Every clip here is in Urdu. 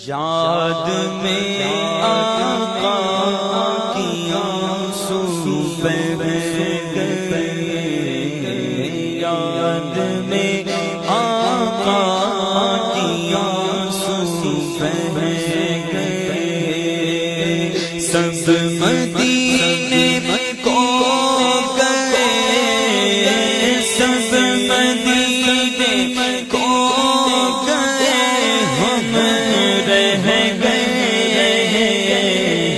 یاد میں آقا کی آنسو بہ گئے، یاد میں آقا کی آنسو بہ گئے، سب مدینے کو گئے، سب مدینے کو گئے، ہم رہ گئے،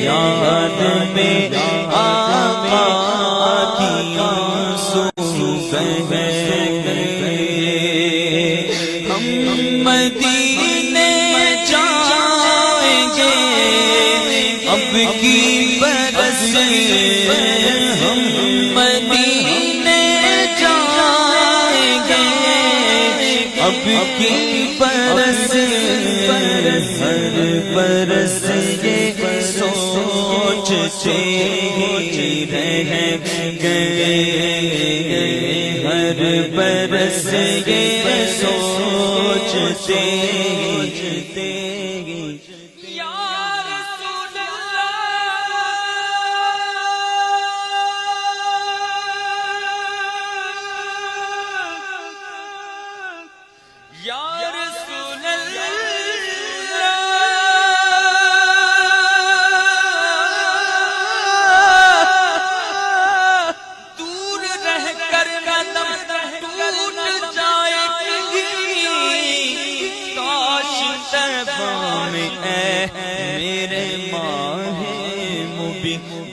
یاد میں آقا کی آنسو بہ گئے، ہم مدینے جائیں گے اب کی برس، ہم مدینے جائیں گے اب کی برس، ہر برس یہ سوچتے رہ گئے، ہر برس یہ سوچتے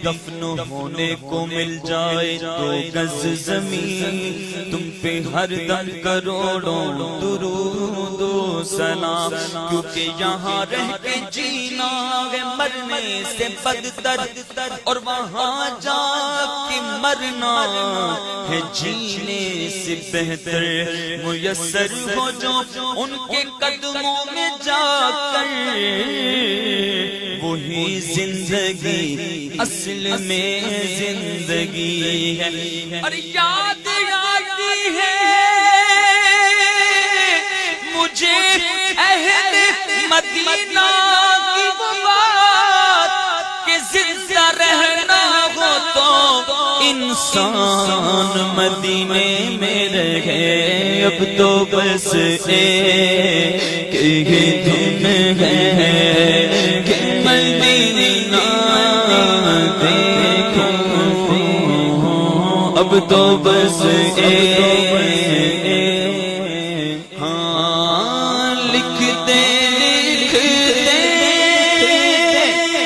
دفن ہونے کو مل جائے تو گز زمین، تم پہ ہر دم کروڑوں درود و سلام، کیونکہ یہاں رہ کے جینا ہے مرنے سے بدتر، اور وہاں جا کے مرنا ہے جینے سے بہتر، میسر ہو جو ان کے قدموں میں جا کر، وہی زندگی اصل میں زندگی ہے، اور یاد آتی ہے مجھے اہل مدینہ کی وہ بات کہ زندہ رہنا ہو تو انسان مدینے میں رہے، اب تو بس ایک ہی دن ہے کہ مدینہ دیکھوں، اب تو بس ہاں لکھ دے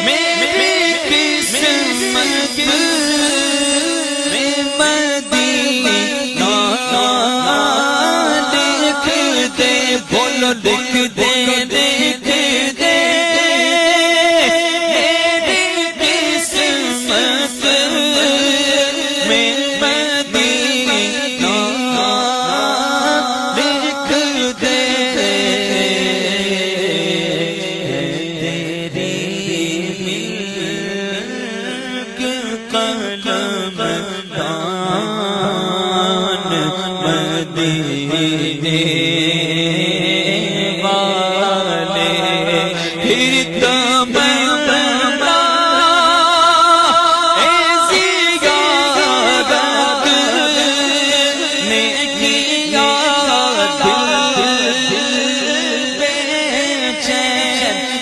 میری قسمت میں مدینہ، لکھ دے بولو لکھ دے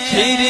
پھر